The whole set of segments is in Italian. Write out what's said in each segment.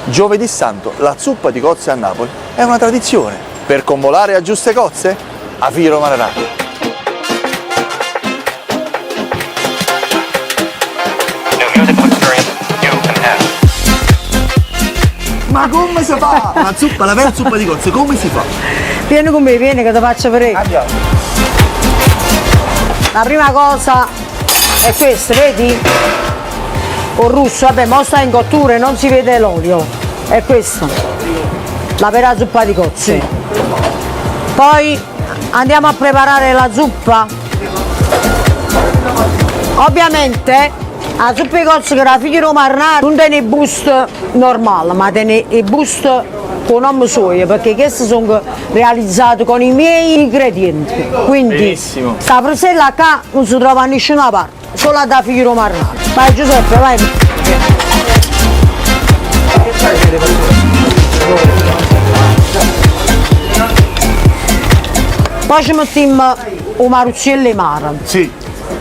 Giovedì Santo, la zuppa di cozze a Napoli è una tradizione. Per convolare a giuste cozze, a Figli Maranà. Ma come si fa? La zuppa, la vera zuppa di cozze, come si fa? Vieni con me, vieni che ti faccio vedere. Andiamo. La prima cosa è questa, vedi? Con russo, vabbè, ma sta in cottura e non si vede l'olio. È questo. La vera zuppa di cozze. Poi andiamo a preparare la zuppa. Ovviamente la zuppa di cozze che la Figli Maranà non tiene il busto normale, ma tiene il busto con nome suo, perché questi sono realizzati con i miei ingredienti. Quindi benissimo. sta frisella qua non si trova da nessuna parte, solo da Figli Maranà. Vai Giuseppe, vai. Poi ci mettiamo un maruzziello e mare. Sì.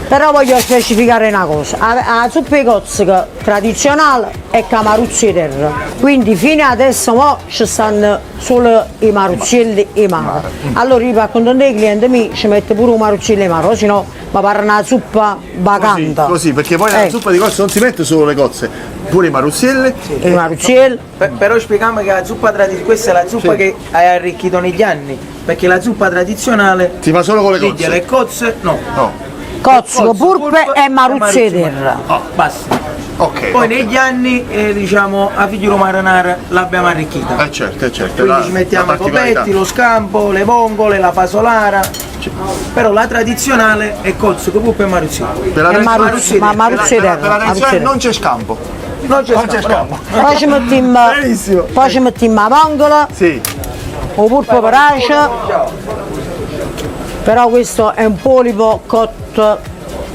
Però voglio specificare una cosa, la zuppa di cozze tradizionale è camaruzzi di terra, quindi fino adesso mo ci stanno solo i maruzzielli e i mare. Allora io per contentare i clienti miei ci metto pure un maruzziello e mare, se no mi pare una zuppa vacanta. Così, perché poi nella zuppa di cozze non si mette solo le cozze, pure i maruzzielli. Sì. I maruzzielli. Però spieghiamo che la zuppa tradizionale, questa è la zuppa che hai arricchito negli anni, perché la zuppa tradizionale Si fa solo con le cozze. le cozze no. Cozzo, purpe e maruzzi di terra. Basta. Ok. Poi negli anni diciamo a Figli Maranà l'abbiamo arricchita. Certo. Quindi ci mettiamo i copetti, lo scampo, le vongole, la fasolara. Però la tradizionale è cozzo, purpe e maruzzi. Per la E tradizionale- maruzzi di per la terra. tradizionale non c'è scampo. Non c'è scampo. Poi ci mettiamo la vongola, Sì. o purpo parace. Però questo è un polipo cotto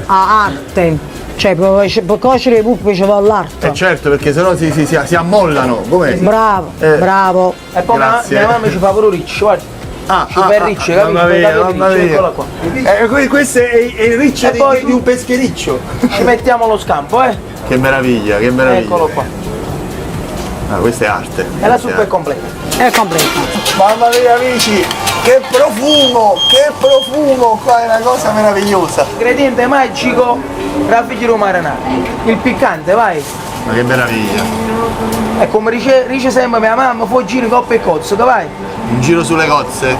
a arte, cioè per cuocere i pulpi ci vuole l'arte. Certo, perché sennò si ammollano. Com'è? Bravo, bravo. E poi Grazie. mia mamma ci fa pure ricci, guarda. Ci fa il ricci, capito? Mamma mia, mamma mia. Eccola qua. Questo è il riccio E poi di un peschereccio. Ci mettiamo lo scampo, Che meraviglia, che meraviglia. Eccolo qua. Ah, questa è arte. E la zuppa è completa. È completo. Mamma mia amici, che profumo, qua è una cosa meravigliosa. Ingrediente magico da Figli Maranà. Il piccante, vai. Ma che meraviglia. E come dice sempre mia mamma, fuori giro coppa e cozzo, che vai? Un giro sulle cozze.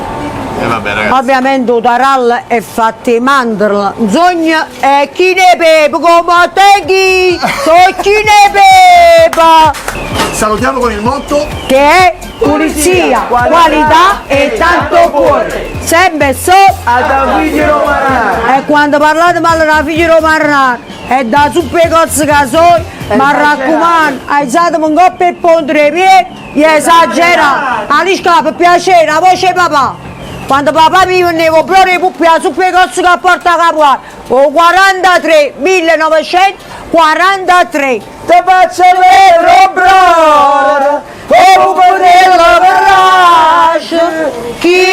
E vabbè ragazzi. Ovviamente il tarallo è fatto di mandorla, zogna e chi ne pepe, come te chi? So chi ne pepe! Salutiamo con il motto. Che è pulizia, qualità e tanto cuore. Sempre so Da Figli Maranà. e quando parlate male da Figli Maranà e da zuppe cozze che so, ma raccomando, alzatemi un po' per pondere i piedi, esagera. Alisca per piacere, la voce papà. Quando papà mi venevo proprio i puppi a zuppe cozze che porta capo, o 43, 1943. Te faccio vedere, bro, O della verrace, chi